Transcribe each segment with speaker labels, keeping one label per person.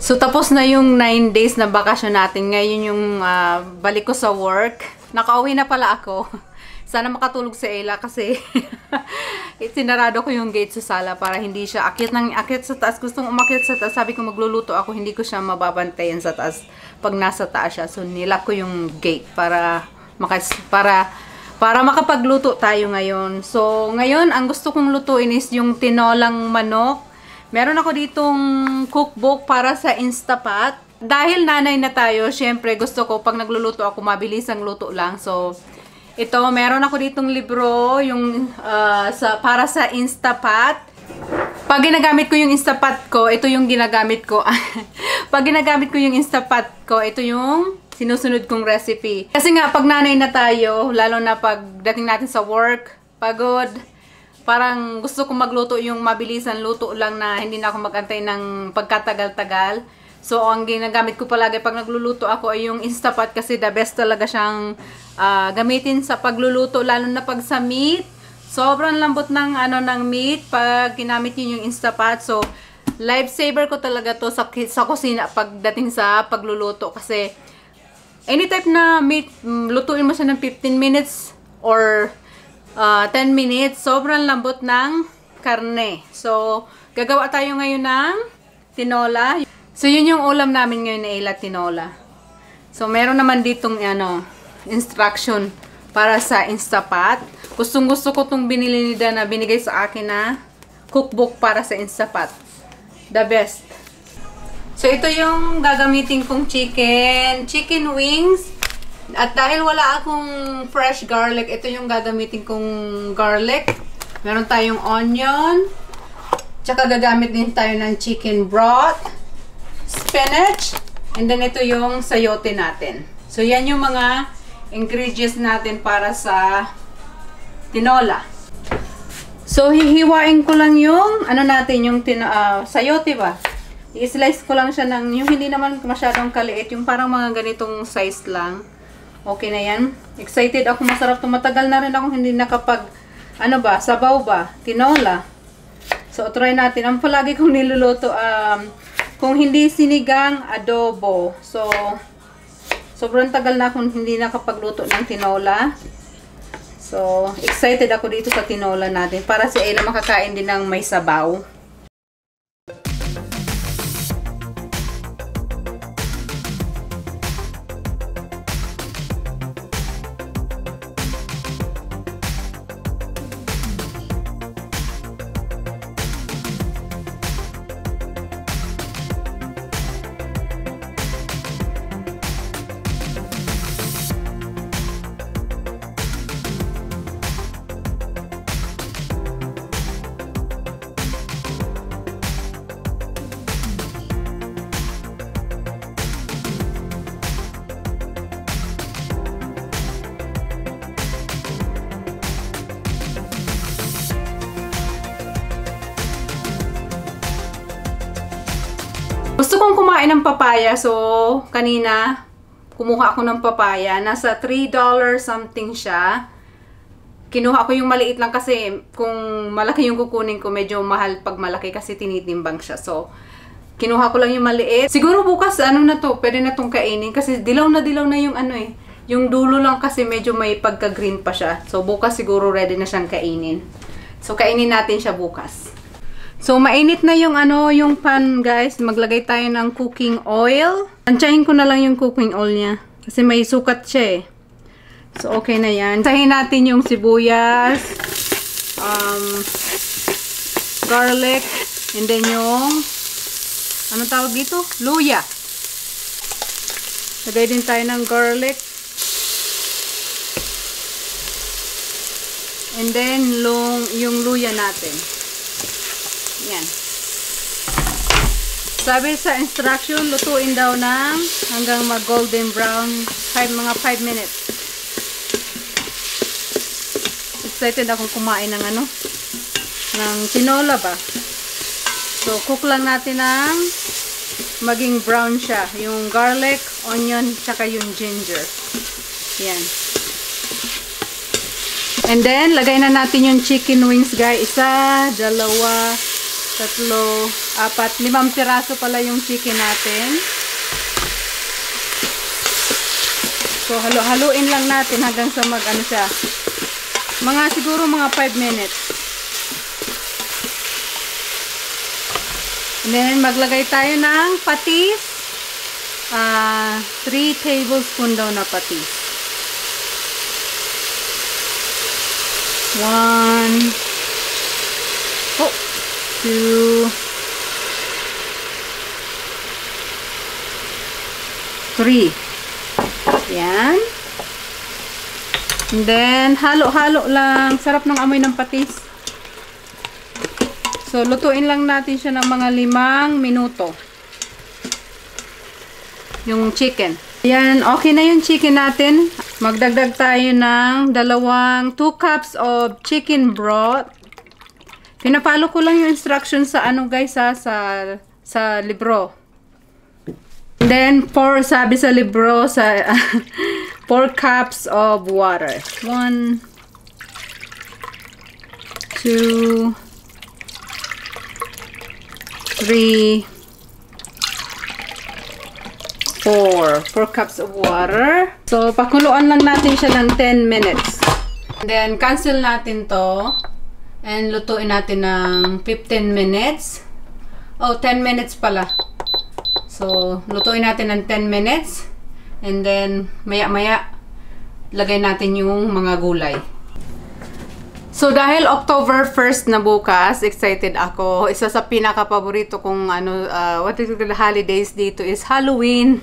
Speaker 1: So, tapos na yung 9 days na bakasyon natin. Ngayon yung balik ko sa work. Nakauwi na pala ako. Sana makatulog si Ella kasi sinarado ko yung gate sa sala para hindi siya akyat sa taas. Gustong umakyat sa taas. Sabi ko magluluto ako, hindi ko siya mababantayan sa taas pag nasa taas siya. So, nilak ko yung gate para makapagluto tayo ngayon. So, ngayon, ang gusto kong lutuin is yung tinolang manok. Meron ako ditong cookbook para sa Instapot. Dahil nanay na tayo, syempre gusto ko pag nagluluto ako, mabilis ang luto lang. So, ito, meron ako ditong libro yung para sa Instapot. Pag ginagamit ko yung Instapot ko, ito yung ginagamit ko. Pag ginagamit ko yung Instapot ko, ito yung sinusunod kong recipe. Kasi nga, pag nanay na tayo, lalo na pag dating natin sa work, pagod, parang gusto kong magluto yung mabilisan luto lang na hindi na ako magantay ng pagkatagal-tagal. So, ang ginagamit ko palagi pag nagluluto ako ay yung Instapot kasi the best talaga siyang gamitin sa pagluluto, lalo na pag sa meat. Sobrang lambot ng meat pag ginamit niyo yung Instapot. So, lifesaver ko talaga to sa kusina pagdating sa pagluluto kasi any type na meat, lutuin mo siya ng 15 minutes or 10 minutes, sobrang lambot ng karne. So, gagawa tayo ngayon ng tinola. So, yun yung ulam namin ngayon na Ella, tinola. So, meron naman ditong instruction para sa Instapot. Gustong-gusto ko itong binili ni Dana, binigay sa akin na cookbook para sa Instapot. The best. So, ito yung gagamitin kong chicken wings. At dahil wala akong fresh garlic, ito yung gagamitin kong garlic. Meron tayong onion. Tsaka gagamit din tayo ng chicken broth, spinach, and then ito yung sayote natin. So, yan yung mga ingredients natin para sa tinola. So, hihiwain ko lang yung, yung sayote ba? I-slice ko lang siya ng, yung hindi naman masyadong kaliit, yung parang mga ganitong size lang. Okay na yan. Excited ako, masarap to. Matagal na rin ako hindi nakapag, sabaw ba? Tinola. So, try natin. Ang palagi kong niluluto, kung hindi sinigang, adobo. So, sobrang tagal na akong hindi nakapagluto ng tinola. So, excited ako dito sa tinola natin. Para si Ella makakain din ng may sabaw. Gusto kong kumain ng papaya. So, kanina, kumuha ako ng papaya. Nasa $3 something siya. Kinuha ko yung maliit lang kasi kung malaki yung kukunin ko, medyo mahal pag malaki kasi tinitimbang siya. So, kinuha ko lang yung maliit. Siguro bukas, pwede na tong kainin. Kasi dilaw na yung yung dulo lang kasi medyo may pagka-green pa siya. So, bukas siguro ready na siyang kainin. So, kainin natin siya bukas. So, mainit na yung yung pan, guys. Maglagay tayo ng cooking oil. Tansyahin ko na lang yung cooking oil niya. Kasi may sukat siya eh. So, okay na yan. Tahin natin yung sibuyas, garlic, and then yung, anong tawag dito? Luya. Lagay din tayo ng garlic. And then, yung luya natin. Yan. Sabi sa instruction, lutuin daw ng hanggang mag-golden brown, mga 5 minutes. Excited akong kumain ng ng tinola ba. So, cook lang natin ng maging brown siya. Yung garlic, onion, tsaka yung ginger. Yan. And then, lagay na natin yung chicken wings, guys. 1, 2, 3, limang piraso pala yung chicken natin. So, haluin lang natin hanggang sa mag-ano siya. Siguro mga 5 minutes. And then, maglagay tayo ng patis. 3 tablespoon daw na patis. 2, 3. Yan. And then, halo-halo lang. Sarap ng amoy ng patis. So, lutuin lang natin siya ng mga 5 minuto. Yung chicken. Yan, okay na yung chicken natin. Magdagdag tayo ng 2 cups of chicken broth. Pinapalo ko lang yung instructions sa guys sa libro. Then, sabi sa libro, 4 cups of water. 1, 2, 3, 4 cups of water. So, pakuluan lang natin siya ng 10 minutes. And then, cancel natin to. And lutuin natin ng 15 minutes. 10 minutes pala. So, lutuin natin ng 10 minutes. And then, maya-maya, lagay natin yung mga gulay. So, dahil October 1st na bukas, excited ako. Isa sa pinaka-paborito kong what is the holidays dito is Halloween.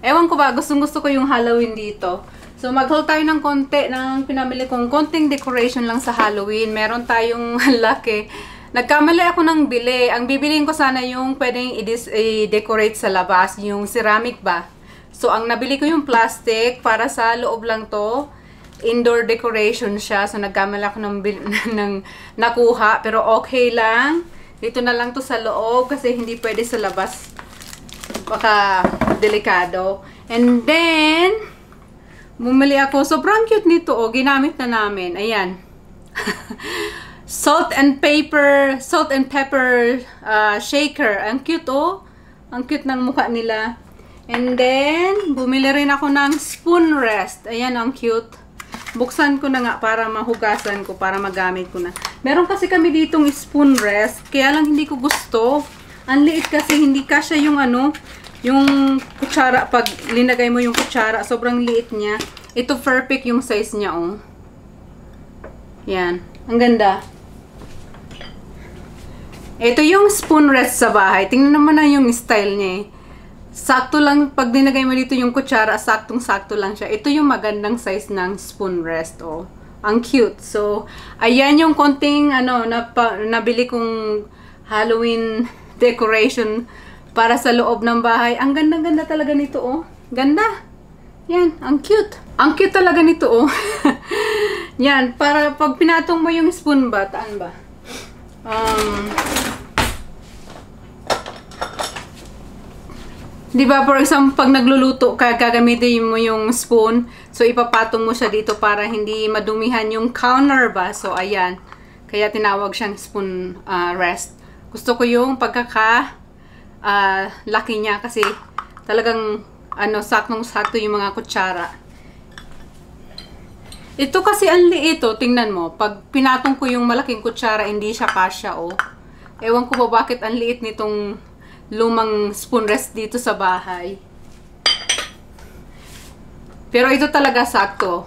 Speaker 1: Ewan ko ba, gustong-gusto ko yung Halloween dito. So, mag-haul tayo ng konti ng pinamili kong konting decoration lang sa Halloween. Meron tayong laki. Nagkamali ako ng bili. Ang bibiliin ko sana yung pwedeng i-decorate sa labas, yung ceramic ba. So, ang nabili ko yung plastic para sa loob lang to. Indoor decoration siya. So, nagkamali ako ng nakuha. Pero okay lang. Dito na lang to sa loob kasi hindi pwede sa labas. Baka delikado. And then, bumili ako. Sobrang cute nito. Ginamit na namin. Ayan. Salt and pepper shaker. Ang cute Ang cute ng mukha nila. And then, bumili rin ako ng spoon rest. Ayan, ang cute. Buksan ko na nga para mahugasan ko, para magamit ko na. Meron kasi kami ditong spoon rest. Kaya lang hindi ko gusto. Ang liit kasi, hindi kasya yung yung kutsara. Pag linagay mo yung kutsara, sobrang liit niya. Ito perfect yung size niya, Yan. Ang ganda. Ito yung spoon rest sa bahay. Tingnan naman na yung style niya Sakto lang, pag dinagay mo dito yung kutsara, saktong-sakto lang siya. Ito yung magandang size ng spoon rest, Ang cute. So, ayan yung konting, nabili kong Halloween decoration para sa loob ng bahay. Ang ganda-ganda talaga nito, Ganda. Yan, ang cute. Ang cute talaga nito, Yan, para pag pinatong mo yung spoon ba, taan ba? Di ba, for example, pag nagluluto ka, gagamitin mo yung spoon. So, ipapatong mo siya dito para hindi madumihan yung counter ba. So, ayan. Kaya tinawag siyang spoon rest. Gusto ko yung laki niya kasi talagang saktong-sakto yung mga kutsara. Ito kasi ang liit, tingnan mo. Pag pinatong ko yung malaking kutsara, hindi siya kasya, Ewan ko ba bakit ang liit nitong lumang spoon rest dito sa bahay. Pero ito talaga sakto.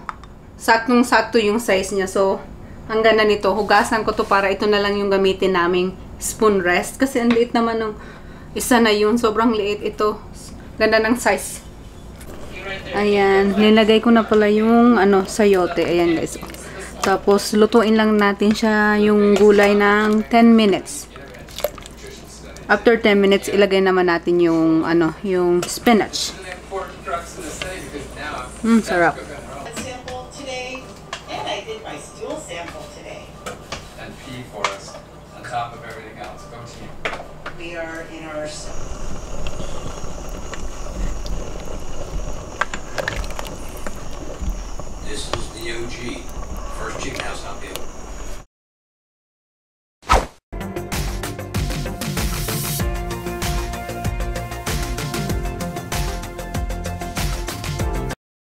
Speaker 1: Saktong-sakto yung size niya. So, ang ganda nito. Hugasan ko to para ito na lang yung gamitin naming spoon rest. Kasi ang liit naman ng isa na yun. Sobrang liit ito. Ganda ng size. Ayan. Nilagay ko na pala yung sayote. Ayan guys. Tapos, lutuin lang natin siya yung gulay ng 10 minutes. After 10 minutes, ilagay naman natin yung yung spinach. Sarap.
Speaker 2: Sample today, and I did my stool sample today.
Speaker 3: And pee for us on top of everything else. Go team.
Speaker 2: We are in our.
Speaker 3: This is the OG. First chicken house I'll be able to